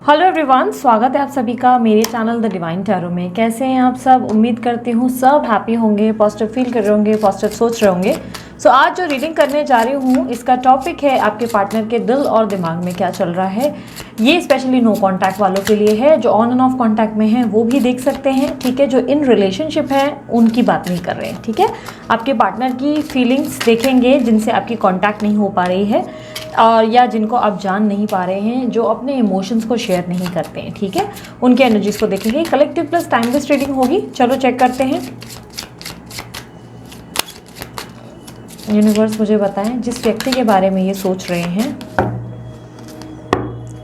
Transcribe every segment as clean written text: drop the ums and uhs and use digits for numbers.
Hello everyone, स्वागत है आप सभी का मेरे चैनल द डिवाइन टैरो में। कैसे हैं आप सब? उम्मीद करती हूँ सब हैप्पी होंगे, पॉजिटिव फील कर रहे होंगे, पॉजिटिव सोच रहे होंगे। सो आज जो रीडिंग करने जा रही हूँ इसका टॉपिक है आपके पार्टनर के दिल और दिमाग में क्या चल रहा है। ये स्पेशली नो कांटेक्ट वालों के लिए है। जो ऑन एंड ऑफ कांटेक्ट में है वो भी देख सकते हैं, ठीक है। जो इन रिलेशनशिप है उनकी बात नहीं कर रहे हैं, ठीक है। आपके पार्टनर की फीलिंग्स देखेंगे जिनसे आपकी कांटेक्ट नहीं हो पा रही है और या जिनको आप जान नहीं पा रहे हैं, जो अपने इमोशंस को शेयर नहीं करते हैं, ठीक है। उनके एनर्जीज को देखेंगे। कलेक्टिव प्लस टाइमलेस रीडिंग होगी। चलो चेक करते हैं। यूनिवर्स मुझे बताएं जिस व्यक्ति के बारे में ये सोच रहे हैं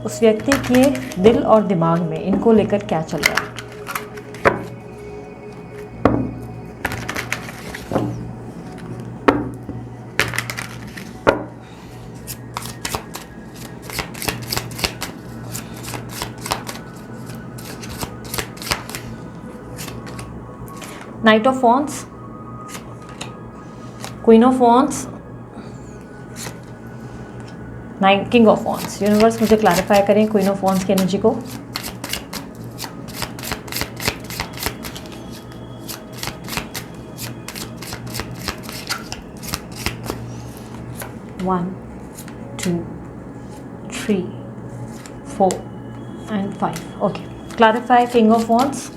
उस व्यक्ति के दिल और दिमाग में इनको लेकर क्या चल रहा है। Knight of wands, queen of wands, king of wands. Universe मुझे क्लैरिफाई करें क्वीन ऑफ वॉन्ड्स की एनर्जी को। One, two, three, 4 and 5। Okay, clarify king of wands.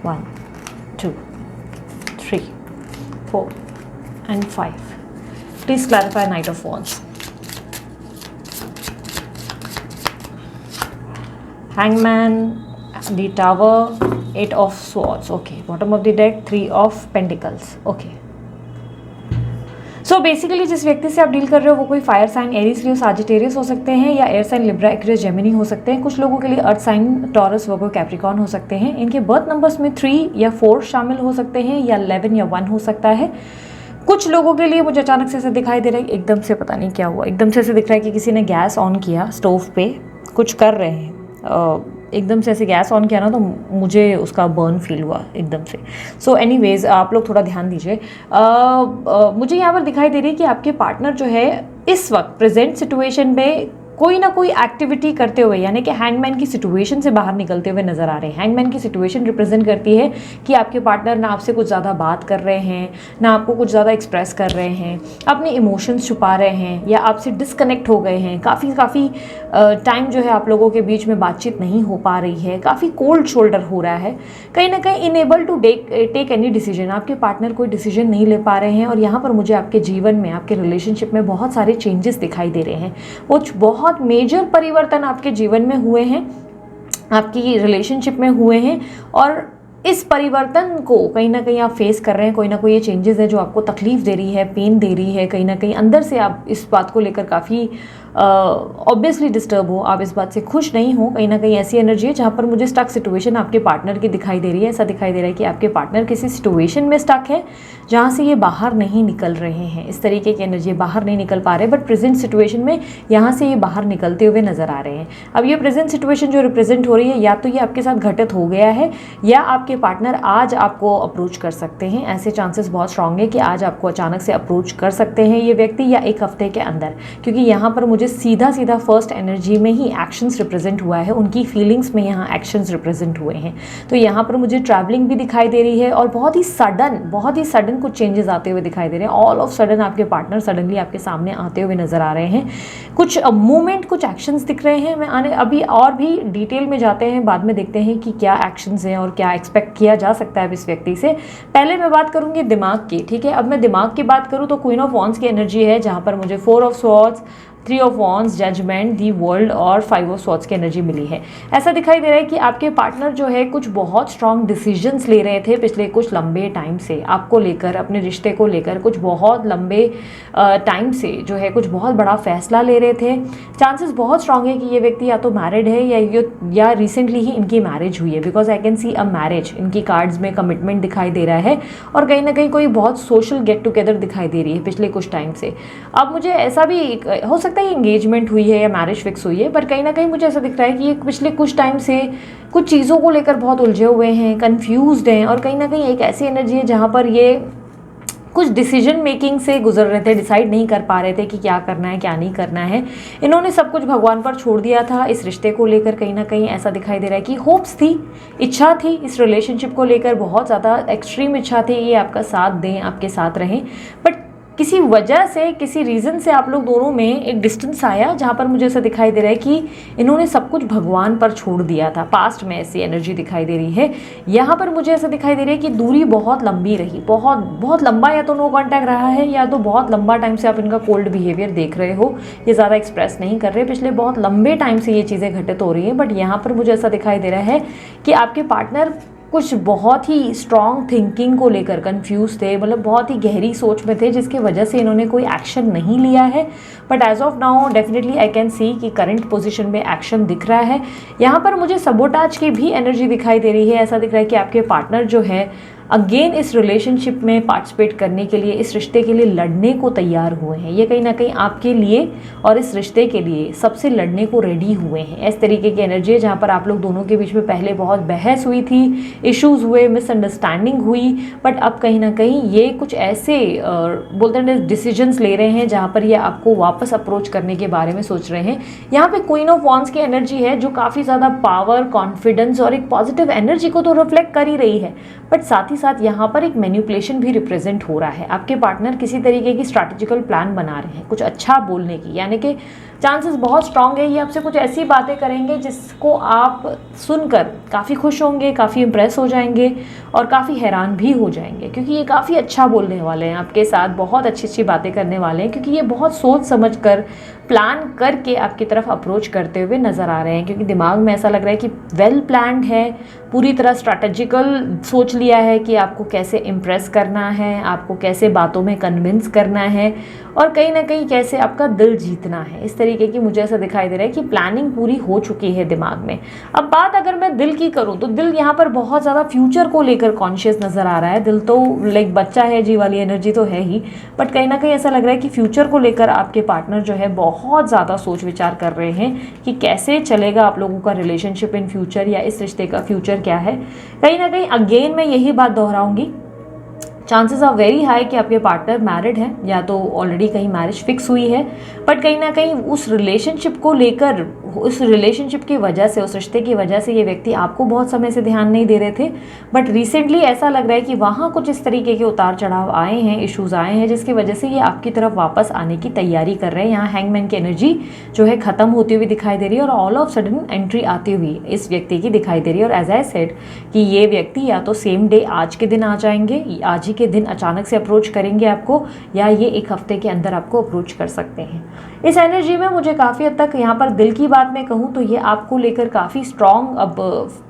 1, 2, 3, 4 and 5. Please clarify Knight of Wands. Hangman, the Tower, 8 of Swords. Okay, bottom of the deck 3 of Pentacles. Okay. So basically जिस व्यक्ति से आप deal कर रहे हो वो कोई fire sign Aries Leo Sagittarius हो सकते हैं या air sign Libra Aquarius Gemini हो सकते हैं। कुछ लोगों के लिए earth sign Taurus Virgo Capricorn हो सकते हैं। इनके बर्थ नंबर्स में 3 या 4 शामिल हो सकते हैं या 11 या 1 हो सकता है। कुछ लोगों के लिए मुझे अचानक से ऐसा दिखाई दे रहा है, एकदम से पता नहीं क्या हुआ, एकदम से ऐसे दिख रहा है कि किसी ने गैस ऑन किया, स्टोव पे कुछ कर रहे हैं, एकदम से ऐसे गैस ऑन किया ना तो मुझे उसका बर्न फील हुआ एकदम से। सो एनीवेज आप लोग थोड़ा ध्यान दीजिए। मुझे यहाँ पर दिखाई दे रही है कि आपके पार्टनर जो है इस वक्त प्रेजेंट सिचुएशन में कोई ना कोई एक्टिविटी करते हुए, यानी कि हैंगमैन की सिचुएशन से बाहर निकलते हुए नजर आ रहे हैं। हैंगमैन की सिचुएशन रिप्रेजेंट करती है कि आपके पार्टनर ना आपसे कुछ ज़्यादा बात कर रहे हैं, ना आपको कुछ ज़्यादा एक्सप्रेस कर रहे हैं, अपने इमोशंस छुपा रहे हैं या आपसे डिस्कनेक्ट हो गए हैं। काफ़ी टाइम जो है आप लोगों के बीच में बातचीत नहीं हो पा रही है, काफ़ी कोल्ड शोल्डर हो रहा है, कहीं ना कहीं unable to take any decision. आपके पार्टनर कोई डिसीजन नहीं ले पा रहे हैं और यहाँ पर मुझे आपके जीवन में, आपके रिलेशनशिप में बहुत सारे चेंजेस दिखाई दे रहे हैं। वो बहुत मेजर परिवर्तन आपके जीवन में हुए हैं, आपकी रिलेशनशिप में हुए हैं और इस परिवर्तन को कहीं ना कहीं आप फेस कर रहे हैं। कोई ना कोई ये चेंजेस है जो आपको तकलीफ दे रही है, पेन दे रही है, कहीं ना कहीं अंदर से आप इस बात को लेकर काफ़ी ऑब्वियसली डिस्टर्ब हो, आप इस बात से खुश नहीं हो। कहीं ना कहीं ऐसी एनर्जी है जहाँ पर मुझे स्टक सिचुएशन आपके पार्टनर की दिखाई दे रही है। ऐसा दिखाई दे रहा है कि आपके पार्टनर किसी सिचुएशन में स्टक है जहाँ से ये बाहर नहीं निकल रहे हैं। इस तरीके की एनर्जी बाहर नहीं निकल पा रहे, बट प्रेजेंट सिचुएशन में यहाँ से ये बाहर निकलते हुए नजर आ रहे हैं। अब ये प्रेजेंट सिचुएशन जो रिप्रेजेंट हो रही है, या तो ये आपके साथ घटित हो गया है या आपके पार्टनर आज आपको अप्रोच कर सकते हैं। ऐसे चांसेस बहुत स्ट्रांग है कि आज आपको अचानक से अप्रोच कर सकते हैं ये व्यक्ति, या एक हफ्ते के अंदर, क्योंकि यहाँ पर मुझे सीधा सीधा फर्स्ट एनर्जी में ही एक्शंस रिप्रेजेंट हुआ है, उनकी फीलिंग्स में यहाँ एक्शंस रिप्रेजेंट हुए हैं। तो यहाँ पर मुझे ट्रैवलिंग भी दिखाई दे रही है और बहुत ही सडन कुछ चेंजेस आते हुए दिखाई दे रहे हैं। ऑल ऑफ सडन आपके पार्टनर सडनली आपके सामने आते हुए नजर आ रहे हैं। कुछ मूवमेंट, कुछ एक्शंस दिख रहे हैं। मैं अभी और भी डिटेल में जाते हैं, बाद में देखते हैं कि क्या एक्शंस हैं और क्या एक्सपेक्ट किया जा सकता है इस व्यक्ति से। पहले मैं बात करूंगी दिमाग की, ठीक है। अब मैं दिमाग की बात करूं तो क्वीन ऑफ वॉन्ड्स की एनर्जी है जहां पर मुझे 4 of swords, 3 of wands, judgment, the world और 5 ऑफ स्वॉर्ड्स की एनर्जी मिली है। ऐसा दिखाई दे रहा है कि आपके पार्टनर जो है कुछ बहुत स्ट्रॉन्ग डिसीजंस ले रहे थे पिछले कुछ लंबे टाइम से, आपको लेकर, अपने रिश्ते को लेकर कुछ बहुत लंबे टाइम से जो है कुछ बहुत बड़ा फैसला ले रहे थे। चांसेस बहुत स्ट्रॉन्ग है कि ये व्यक्ति या तो मैरिड है या रिसेंटली ही इनकी मैरिज हुई है, because I can C a marriage. इनकी कार्ड्स में कमिटमेंट दिखाई दे रहा है और कहीं ना कहीं कोई बहुत सोशल गेट टुगेदर दिखाई दे रही है पिछले कुछ टाइम से। अब मुझे ऐसा भी हो सकता है एंगेजमेंट हुई है या मैरिज फिक्स हुई है, पर कहीं ना कहीं मुझे ऐसा दिख रहा है कि ये पिछले कुछ टाइम से कुछ चीज़ों को लेकर बहुत उलझे हुए हैं, कंफ्यूज्ड हैं और कहीं ना कहीं एक ऐसी एनर्जी है जहाँ पर ये कुछ डिसीजन मेकिंग से गुजर रहे थे, डिसाइड नहीं कर पा रहे थे कि क्या करना है क्या नहीं करना है। इन्होंने सब कुछ भगवान पर छोड़ दिया था इस रिश्ते को लेकर। कहीं ना कहीं ऐसा दिखाई दे रहा है कि होप्स थी, इच्छा थी इस रिलेशनशिप को लेकर, बहुत ज़्यादा एक्सट्रीम इच्छा थी ये आपका साथ दें, आपके साथ रहें। बट किसी वजह से, किसी रीज़न से आप लोग दोनों में एक डिस्टेंस आया, जहाँ पर मुझे ऐसा दिखाई दे रहा है कि इन्होंने सब कुछ भगवान पर छोड़ दिया था। पास्ट में ऐसी एनर्जी दिखाई दे रही है। यहाँ पर मुझे ऐसा दिखाई दे रहा है कि दूरी बहुत लंबी रही, बहुत बहुत लंबा, या तो नो कॉन्टैक्ट रहा है या तो बहुत लंबा टाइम से आप इनका कोल्ड बिहेवियर देख रहे हो, ये ज़्यादा एक्सप्रेस नहीं कर रहे, पिछले बहुत लंबे टाइम से ये चीज़ें घटित हो रही हैं। बट यहाँ पर मुझे ऐसा दिखाई दे रहा है कि आपके पार्टनर कुछ बहुत ही स्ट्रॉन्ग थिंकिंग को लेकर कंफ्यूज थे, मतलब बहुत ही गहरी सोच में थे, जिसकी वजह से इन्होंने कोई एक्शन नहीं लिया है। But as of now definitely I can see कि करंट पोजीशन में एक्शन दिख रहा है। यहाँ पर मुझे सबोटाज की भी एनर्जी दिखाई दे रही है। ऐसा दिख रहा है कि आपके पार्टनर जो है अगेन इस रिलेशनशिप में पार्टिसिपेट करने के लिए, इस रिश्ते के लिए लड़ने को तैयार हुए हैं। ये कहीं ना कहीं आपके लिए और इस रिश्ते के लिए सबसे लड़ने को रेडी हुए हैं। इस तरीके की एनर्जी है जहाँ पर आप लोग दोनों के बीच में पहले बहुत बहस हुई थी, इश्यूज हुए, मिसअंडरस्टैंडिंग हुई, बट अब कहीं ना कहीं ये कुछ ऐसे बोलते हैं डिसीजंस ले रहे हैं जहाँ पर ये आपको वापस अप्रोच करने के बारे में सोच रहे हैं। यहाँ पे क्वीन ऑफ वॉन्ड्स की एनर्जी है जो काफ़ी ज़्यादा पावर, कॉन्फिडेंस और एक पॉजिटिव एनर्जी को तो रिफ्लेक्ट कर ही रही है, बट साथ ही साथ यहाँ पर एक मैनिपुलेशन भी रिप्रेजेंट हो रहा है। आपके पार्टनर किसी तरीके की स्ट्रैटेजिकल प्लान बना रहे हैं कुछ अच्छा बोलने की, यानी कि चांसेस बहुत स्ट्रांग है ये आपसे कुछ ऐसी बातें करेंगे जिसको आप सुनकर काफ़ी खुश होंगे, काफ़ी इंप्रेस हो जाएंगे और काफ़ी हैरान भी हो जाएंगे, क्योंकि ये काफ़ी अच्छा बोलने वाले हैं आपके साथ, बहुत अच्छी अच्छी बातें करने वाले हैं, क्योंकि ये बहुत सोच समझ कर प्लान करके आपकी तरफ अप्रोच करते हुए नज़र आ रहे हैं। क्योंकि दिमाग में ऐसा लग रहा है कि वेल प्लान्ड है, पूरी तरह स्ट्रैटेजिकल सोच लिया है कि आपको कैसे इम्प्रेस करना है, आपको कैसे बातों में कन्विंस करना है और कहीं ना कहीं कैसे आपका दिल जीतना है। इस तरीके की मुझे ऐसा दिखाई दे रहा है कि प्लानिंग पूरी हो चुकी है दिमाग में। अब बात अगर मैं दिल की करूँ तो दिल यहाँ पर बहुत ज़्यादा फ्यूचर को लेकर कॉन्शियस नज़र आ रहा है। दिल तो लाइक बच्चा है जी वाली एनर्जी तो है ही, बट कहीं ना कहीं ऐसा लग रहा है कि फ्यूचर को लेकर आपके पार्टनर जो है बहुत ज़्यादा सोच विचार कर रहे हैं कि कैसे चलेगा आप लोगों का रिलेशनशिप इन फ्यूचर, या इस रिश्ते का फ्यूचर क्या है। कहीं ना कहीं अगेन मैं यही बात दोहराऊंगी, चांसेस आर वेरी हाई कि आपके पार्टनर मैरिड हैं या तो ऑलरेडी कहीं मैरिज फिक्स हुई है, बट कहीं ना कहीं उस रिलेशनशिप को लेकर, उस रिलेशनशिप की वजह से, उस रिश्ते की वजह से ये व्यक्ति आपको बहुत समय से ध्यान नहीं दे रहे थे, बट रिसेंटली ऐसा लग रहा है कि वहाँ कुछ इस तरीके के उतार चढ़ाव आए हैं, इश्यूज आए हैं, जिसकी वजह से ये आपकी तरफ वापस आने की तैयारी कर रहे हैं। यहाँ हैंगमैन की एनर्जी जो है ख़त्म होती हुई दिखाई दे रही है और ऑल ऑफ सडन एंट्री आती हुई इस व्यक्ति की दिखाई दे रही है। और एज आई सेड कि ये व्यक्ति या तो सेम डे आज के दिन आ जाएंगे, आज ही के दिन अचानक से अप्रोच करेंगे आपको, या ये एक हफ्ते के अंदर आपको अप्रोच कर सकते हैं। इस एनर्जी में मुझे काफ़ी हद तक यहाँ पर दिल की बात मैं कहूँ तो ये आपको लेकर काफ़ी स्ट्रॉन्ग, अब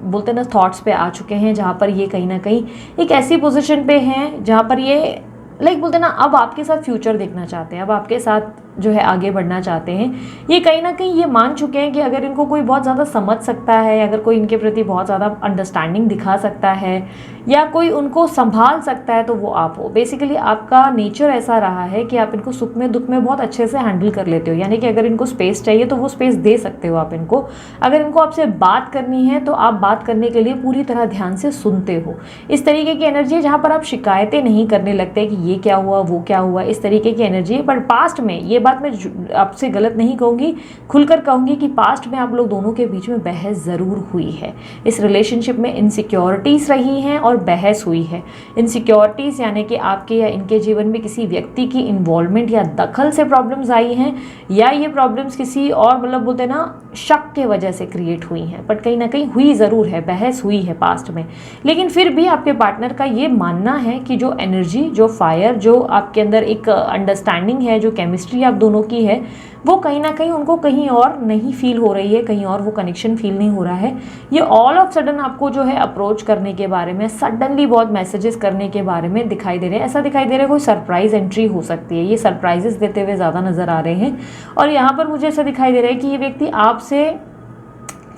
बोलते हैं ना, थॉट्स पे आ चुके हैं, जहाँ पर ये कहीं ना कहीं एक ऐसी पोजीशन पे हैं जहाँ पर ये लाइक बोलते हैं ना, अब आपके साथ फ्यूचर देखना चाहते हैं, अब आपके साथ जो है आगे बढ़ना चाहते हैं। ये कहीं ना कहीं ये मान चुके हैं कि अगर इनको कोई बहुत ज़्यादा समझ सकता है, अगर कोई इनके प्रति बहुत ज़्यादा अंडरस्टैंडिंग दिखा सकता है या कोई उनको संभाल सकता है तो वो आप हो। बेसिकली आपका नेचर ऐसा रहा है कि आप इनको सुख में दुख में बहुत अच्छे से हैंडल कर लेते हो, यानी कि अगर इनको स्पेस चाहिए तो वो स्पेस दे सकते हो आप इनको। अगर इनको आपसे बात करनी है तो आप बात करने के लिए पूरी तरह ध्यान से सुनते हो। इस तरीके की एनर्जी है जहाँ पर आप शिकायतें नहीं करने लगते कि ये क्या हुआ, वो क्या हुआ, इस तरीके की एनर्जी है। बट पास्ट में, ये बात मैं आपसे गलत नहीं कहूँगी, खुलकर कहूँगी कि पास्ट में आप लोग दोनों के बीच में बहस ज़रूर हुई है। इस रिलेशनशिप में इनसिक्योरिटीज़ रही हैं और बहस हुई है। इनसिक्योरिटीज़ यानी कि आपके या इनके जीवन में किसी व्यक्ति की इन्वॉल्वमेंट या दखल से प्रॉब्लम्स आई हैं, या ये प्रॉब्लम्स किसी और, मतलब बोलते हैं ना, शक के वजह से क्रिएट हुई हैं। बट कहीं ना कहीं हुई ज़रूर है, बहस हुई है पास्ट में। लेकिन फिर भी आपके पार्टनर का ये मानना है कि जो एनर्जी, जो फायर, जो आपके अंदर एक अंडरस्टैंडिंग है, जो केमिस्ट्री आप दोनों की है, वो कहीं ना कहीं उनको कहीं और नहीं फील हो रही है, कहीं और वो कनेक्शन फील नहीं हो रहा है। ये ऑल ऑफ सडन आपको जो है अप्रोच करने के बारे में, सडनली बहुत मैसेजेस करने के बारे में दिखाई दे रहे हैं। ऐसा दिखाई दे रहा है कोई सरप्राइज एंट्री हो सकती है, ये सरप्राइजेस देते हुए ज़्यादा नज़र आ रहे हैं। और यहाँ पर मुझे ऐसा दिखाई दे रहा है कि ये व्यक्ति आपसे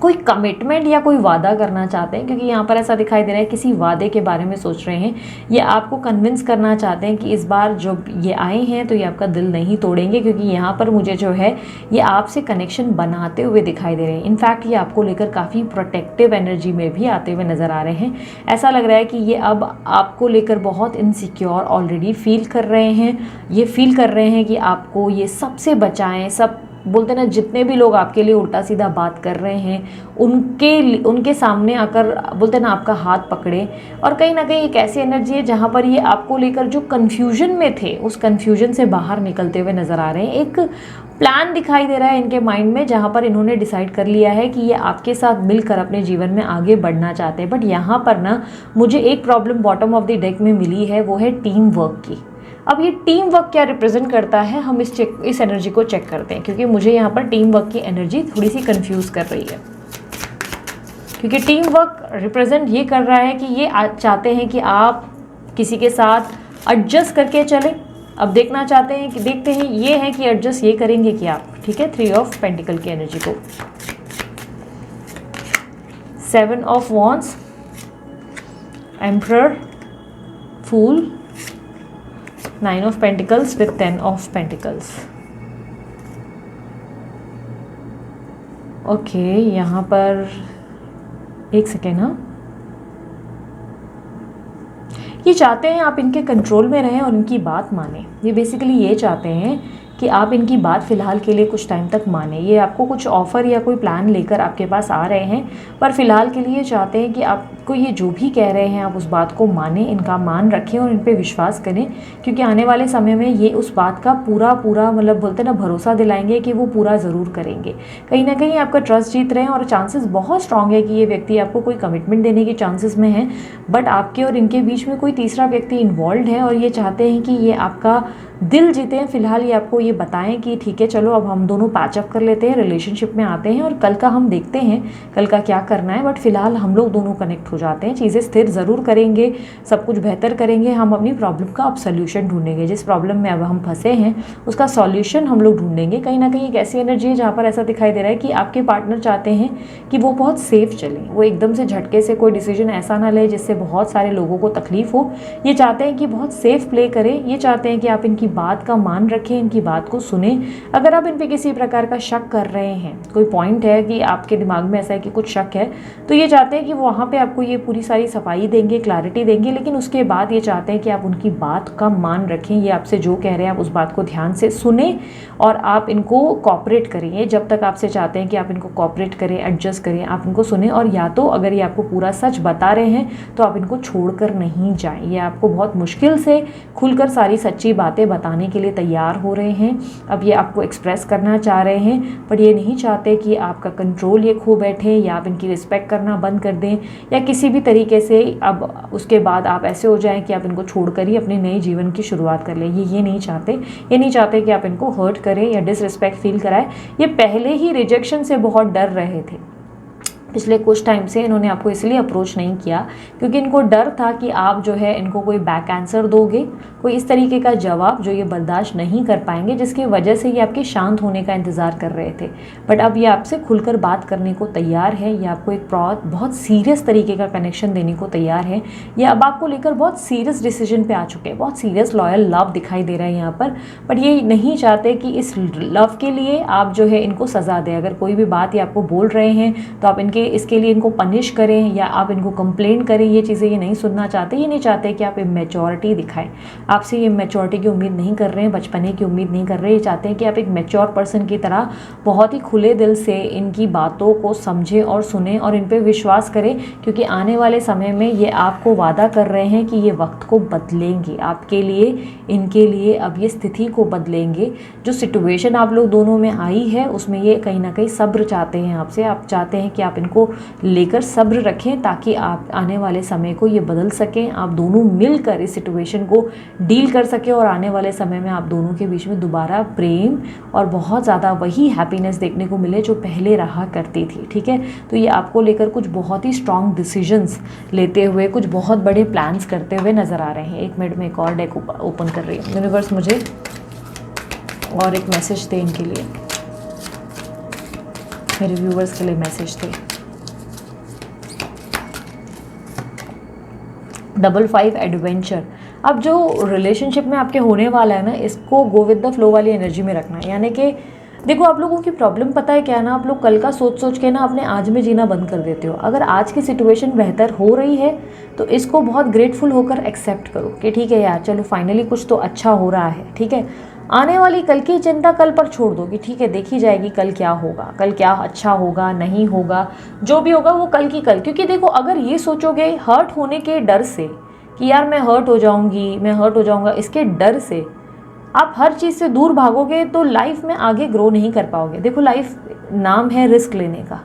कोई कमिटमेंट या कोई वादा करना चाहते हैं, क्योंकि यहाँ पर ऐसा दिखाई दे रहा है किसी वादे के बारे में सोच रहे हैं। ये आपको कन्विंस करना चाहते हैं कि इस बार जब ये आए हैं तो ये आपका दिल नहीं तोड़ेंगे, क्योंकि यहाँ पर मुझे जो है ये आपसे कनेक्शन बनाते हुए दिखाई दे रहे हैं। इनफैक्ट ये आपको लेकर काफ़ी प्रोटेक्टिव एनर्जी में भी आते हुए नज़र आ रहे हैं। ऐसा लग रहा है कि ये अब आपको लेकर बहुत इनसिक्योर ऑलरेडी फील कर रहे हैं। ये फील कर रहे हैं कि आपको ये सबसे बचाएं, सब बोलते ना जितने भी लोग आपके लिए उल्टा सीधा बात कर रहे हैं उनके सामने आकर बोलते ना आपका हाथ पकड़े। और कहीं ना कहीं एक ऐसी एनर्जी है जहाँ पर ये आपको लेकर जो कन्फ्यूजन में थे उस कन्फ्यूजन से बाहर निकलते हुए नज़र आ रहे हैं। एक प्लान दिखाई दे रहा है इनके माइंड में जहाँ पर इन्होंने डिसाइड कर लिया है कि ये आपके साथ मिलकर अपने जीवन में आगे बढ़ना चाहते हैं। बट यहाँ पर ना मुझे एक problem bottom of the deck में मिली है, वो है टीम वर्क की। अब ये टीम वर्क क्या रिप्रेजेंट करता है, हम इस एनर्जी को चेक करते हैं, क्योंकि मुझे यहाँ पर टीम वर्क की एनर्जी थोड़ी सी कंफ्यूज कर रही है। क्योंकि टीम वर्क रिप्रेजेंट ये कर रहा है कि ये चाहते हैं कि आप किसी के साथ एडजस्ट करके चलें। अब देखना चाहते हैं कि देखते हैं ये है कि एडजस्ट ये करेंगे कि आप, ठीक है। 3 ऑफ पेंटिकल की एनर्जी को, 7 of wands, emperor, fool, 9 of pentacles with 10 of pentacles. Okay, यहाँ पर एक सेकेंड। हाँ, ये चाहते हैं आप इनके कंट्रोल में रहें और इनकी बात माने। ये बेसिकली ये चाहते हैं कि आप इनकी बात फ़िलहाल के लिए कुछ टाइम तक माने। ये आपको कुछ ऑफ़र या कोई प्लान लेकर आपके पास आ रहे हैं, पर फ़िलहाल के लिए चाहते हैं कि आपको ये जो भी कह रहे हैं आप उस बात को माने, इनका मान रखें और इन पे विश्वास करें। क्योंकि आने वाले समय में ये उस बात का पूरा मतलब बोलते ना भरोसा दिलाएंगे कि वो पूरा ज़रूर करेंगे। कहीं ना कहीं आपका ट्रस्ट जीत रहे हैं और चांसेस बहुत स्ट्रांग है कि ये व्यक्ति आपको कोई कमिटमेंट देने के चांसेस में हैं। बट आपके और इनके बीच में कोई तीसरा व्यक्ति इन्वॉल्व है और ये चाहते हैं कि ये आपका दिल जीते हैं। फ़िलहाल ये आपको ये बताएं कि ठीक है चलो अब हम दोनों पैचअप कर लेते हैं, रिलेशनशिप में आते हैं और कल का हम देखते हैं कल का क्या करना है। बट फ़िलहाल हम लोग दोनों कनेक्ट हो जाते हैं, चीज़ें स्थिर ज़रूर करेंगे, सब कुछ बेहतर करेंगे। हम अपनी प्रॉब्लम का अब सोल्यूशन ढूंढेंगे, जिस प्रॉब्लम में अब हम फंसे हैं उसका सॉल्यूशन हम लोग ढूंढेंगे। कहीं ना कहीं एक ऐसी एनर्जी है जहाँ पर ऐसा दिखाई दे रहा है कि आपके पार्टनर चाहते हैं कि वो बहुत सेफ चलें, वो एकदम से झटके से कोई डिसीजन ऐसा ना ले जिससे बहुत सारे लोगों को तकलीफ हो। ये चाहते हैं कि बहुत सेफ प्ले करें, ये चाहते हैं कि आप इनकी बात का मान रखें, इनकी बात को सुने। अगर आप इन पे किसी प्रकार का शक कर रहे हैं, कोई पॉइंट है कि आपके दिमाग में ऐसा है कि कुछ शक है, तो ये चाहते हैं कि वो वहाँ पे आपको ये पूरी सारी सफाई देंगे, क्लैरिटी देंगे। लेकिन उसके बाद ये चाहते हैं कि आप उनकी बात का मान रखें, ये आपसे जो कह रहे हैं आप उस बात को ध्यान से सुने और आप इनको कॉपरेट करिए। जब तक आपसे चाहते हैं कि आप इनको कॉपरेट करें, एडजस्ट करें, आप इनको सुने। और या तो अगर ये आपको पूरा सच बता रहे हैं तो आप इनको छोड़कर नहीं जाएं। ये आपको बहुत मुश्किल से खुलकर सारी सच्ची बातें बताने के लिए तैयार हो रहे हैं। अब ये आपको एक्सप्रेस करना चाह रहे हैं, पर ये नहीं चाहते कि आपका कंट्रोल ये खो बैठे या आप इनकी रिस्पेक्ट करना बंद कर दें या किसी भी तरीके से अब उसके बाद आप ऐसे हो जाएं कि आप इनको छोड़कर ही अपने नए जीवन की शुरुआत कर लें। ये नहीं चाहते। ये नहीं चाहते कि आप इनको हर्ट करें या डिसरिस्पेक्ट फील कराएं। ये पहले ही रिजेक्शन से बहुत डर रहे थे। पिछले कुछ टाइम से इन्होंने आपको इसलिए अप्रोच नहीं किया क्योंकि इनको डर था कि आप जो है इनको कोई बैक आंसर दोगे, कोई इस तरीके का जवाब जो ये बर्दाश्त नहीं कर पाएंगे, जिसकी वजह से ये आपके शांत होने का इंतज़ार कर रहे थे। बट अब ये आपसे खुलकर बात करने को तैयार है। ये आपको एक बहुत सीरियस तरीके का कनेक्शन देने को तैयार है। ये अब आपको लेकर बहुत सीरियस डिसीजन पे आ चुके हैं, बहुत सीरियस लॉयल लव दिखाई दे रहा है यहाँ पर। बट ये नहीं चाहते कि इस लव के लिए आप जो है इनको सज़ा दें। अगर कोई भी बात ये आपको बोल रहे हैं तो आप इसके लिए इनको पनिश करें या आप इनको कंप्लेन करें, ये चीज़ें ये नहीं सुनना चाहते। ये नहीं चाहते कि आप इमेच्योरिटी दिखाएं। आपसे ये मैच्योरिटी की उम्मीद नहीं कर रहे हैं, बचपने की उम्मीद नहीं कर रहे। ये चाहते हैं कि आप एक मैच्योर पर्सन की तरह बहुत ही खुले दिल से इनकी बातों को समझें और सुने और इन पे विश्वास करें, क्योंकि आने वाले समय में ये आपको वादा कर रहे हैं कि ये वक्त को बदलेंगे आपके लिए, इनके लिए। अब ये स्थिति को बदलेंगे। जो सिचुएशन आप लोग दोनों में आई है उसमें ये कहीं ना कहीं सब्र चाहते हैं आपसे। आप चाहते हैं कि आप इनको लेकर सब्र रखें ताकि आप आने वाले समय को ये बदल सकें, आप दोनों मिलकर इस सिचुएशन को डील कर सकें और आने वाले समय में आप दोनों के बीच में दोबारा प्रेम और बहुत ज़्यादा वही हैप्पीनेस देखने को मिले जो पहले रहा करती थी। ठीक है, तो ये आपको लेकर कुछ बहुत ही स्ट्रॉन्ग डिसीजंस लेते हुए, कुछ बहुत बड़े प्लान्स करते हुए नज़र आ रहे हैं। 1 मिनट में एक और डेक ओपन कर रही हूँ। यूनिवर्स मुझे और एक मैसेज दे इनके लिए, मेरे व्यूवर्स के लिए मैसेज थे। 5 एडवेंचर। अब जो रिलेशनशिप में आपके होने वाला है ना, इसको गो विद द फ्लो वाली एनर्जी में रखना है। यानी कि देखो, आप लोगों की प्रॉब्लम पता है क्या ना, आप लोग कल का सोच सोच के ना अपने आज में जीना बंद कर देते हो। अगर आज की सिचुएशन बेहतर हो रही है तो इसको बहुत ग्रेटफुल होकर एक्सेप्ट करो कि ठीक है यार, चलो फाइनली कुछ तो अच्छा हो रहा है, ठीक है। आने वाली कल की चिंता कल पर छोड़ दो कि ठीक है, देखी जाएगी कल क्या होगा, कल क्या अच्छा होगा नहीं होगा, जो भी होगा वो कल की कल। क्योंकि देखो, अगर ये सोचोगे हर्ट होने के डर से कि यार मैं हर्ट हो जाऊंगी, मैं हर्ट हो जाऊंगा, इसके डर से आप हर चीज़ से दूर भागोगे तो लाइफ में आगे ग्रो नहीं कर पाओगे। देखो, लाइफ नाम है रिस्क लेने का,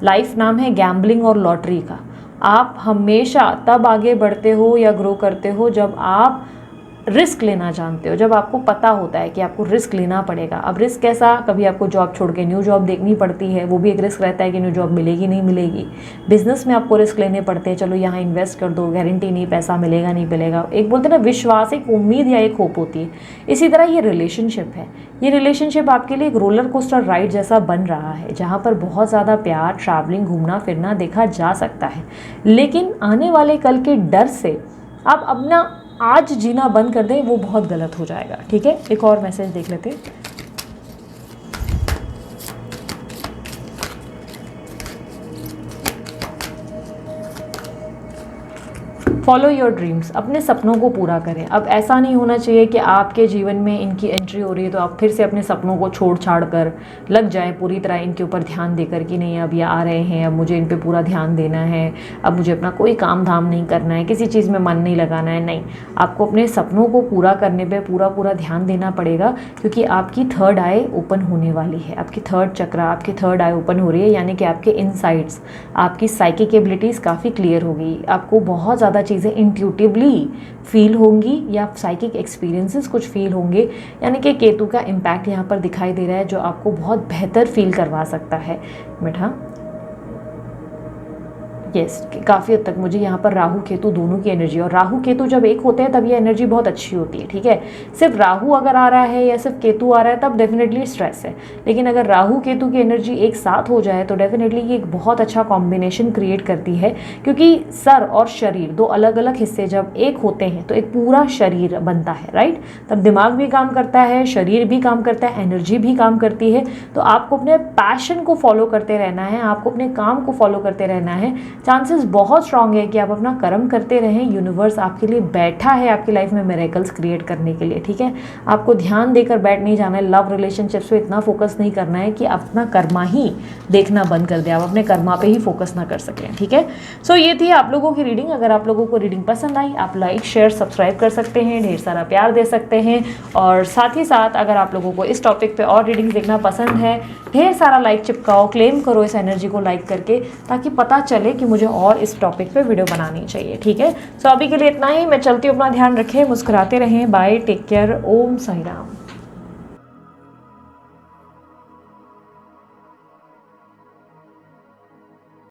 लाइफ नाम है गैम्बलिंग और लॉटरी का। आप हमेशा तब आगे बढ़ते हो या ग्रो करते हो जब आप रिस्क लेना जानते हो, जब आपको पता होता है कि आपको रिस्क लेना पड़ेगा। अब रिस्क कैसा, कभी आपको जॉब छोड़ के न्यू जॉब देखनी पड़ती है, वो भी एक रिस्क रहता है कि न्यू जॉब मिलेगी नहीं मिलेगी। बिजनेस में आपको रिस्क लेने पड़ते हैं, चलो यहाँ इन्वेस्ट कर दो, गारंटी नहीं पैसा मिलेगा नहीं मिलेगा। एक बोलते हैं ना विश्वास, एक उम्मीद या एक होप होती है। इसी तरह ये रिलेशनशिप है, ये रिलेशनशिप आपके लिए एक रोलर कोस्टर राइड जैसा बन रहा है, जहाँ पर बहुत ज़्यादा प्यार, ट्रैवलिंग, घूमना फिरना देखा जा सकता है। लेकिन आने वाले कल के डर से आप अपना आज जीना बंद कर दें, वो बहुत गलत हो जाएगा, ठीक है। एक और मैसेज देख लेते हैं। फॉलो योर ड्रीम्स, अपने सपनों को पूरा करें। अब ऐसा नहीं होना चाहिए कि आपके जीवन में इनकी एंट्री हो रही है तो आप फिर से अपने सपनों को छोड़ छाड़ कर लग जाएं पूरी तरह इनके ऊपर ध्यान देकर कि नहीं अब ये आ रहे हैं, अब मुझे इन पे पूरा ध्यान देना है, अब मुझे अपना कोई काम धाम नहीं करना है, किसी चीज़ में मन नहीं लगाना है। नहीं, आपको अपने सपनों को पूरा करने पर पूरा ध्यान देना पड़ेगा, क्योंकि आपकी थर्ड आई ओपन होने वाली है, आपकी थर्ड चक्र, आपकी थर्ड आई ओपन हो रही है। यानी कि आपके इनसाइट्स, आपकी साइकिक एबिलिटीज़ काफ़ी क्लियर होगी, आपको बहुत ज़्यादा चीज़ें इंट्यूटिवली फील होंगी या साइकिक एक्सपीरियंसेस कुछ फील होंगे। यानी कि केतु का इम्पैक्ट यहाँ पर दिखाई दे रहा है, जो आपको बहुत बेहतर फील करवा सकता है बेटा। यस, काफ़ी हद तक मुझे यहाँ पर राहु केतु दोनों की एनर्जी, और राहु केतु जब एक होते हैं तब ये एनर्जी बहुत अच्छी होती है, ठीक है। सिर्फ राहु अगर आ रहा है या सिर्फ केतु आ रहा है तब डेफिनेटली स्ट्रेस है, लेकिन अगर राहु केतु की एनर्जी एक साथ हो जाए तो डेफिनेटली ये एक बहुत अच्छा कॉम्बिनेशन क्रिएट करती है। क्योंकि सर और शरीर दो अलग अलग हिस्से जब एक होते हैं तो एक पूरा शरीर बनता है, राइट। तब दिमाग भी काम करता है, शरीर भी काम करता है, एनर्जी भी काम करती है। तो आपको अपने पैशन को फॉलो करते रहना है, आपको अपने काम को फॉलो करते रहना है। चांसेस बहुत स्ट्रांग है कि आप अपना कर्म करते रहें, यूनिवर्स आपके लिए बैठा है आपकी लाइफ में मिरेकल्स क्रिएट करने के लिए, ठीक है। आपको ध्यान देकर बैठ नहीं जाना है, लव रिलेशनशिप्स पे इतना फोकस नहीं करना है कि आप अपना कर्मा ही देखना बंद कर दें, आप अपने कर्मा पे ही फोकस ना कर सकें, ठीक है। सो ये थी आप लोगों की रीडिंग। अगर आप लोगों को रीडिंग पसंद आई, आप लाइक शेयर सब्सक्राइब कर सकते हैं, ढेर सारा प्यार दे सकते हैं। और साथ ही साथ अगर आप लोगों को इस टॉपिक पे और रीडिंग देखना पसंद है, ढेर सारा लाइक चिपकाओ, क्लेम करो इस एनर्जी को लाइक करके, ताकि पता चले कि मुझे और इस टॉपिक पे वीडियो बनानी चाहिए, ठीक है। सो अभी के लिए इतना ही, मैं चलती हूँ, अपना ध्यान रखें, मुस्कुराते रहें, बाय, टेक केयर, ओम साई राम।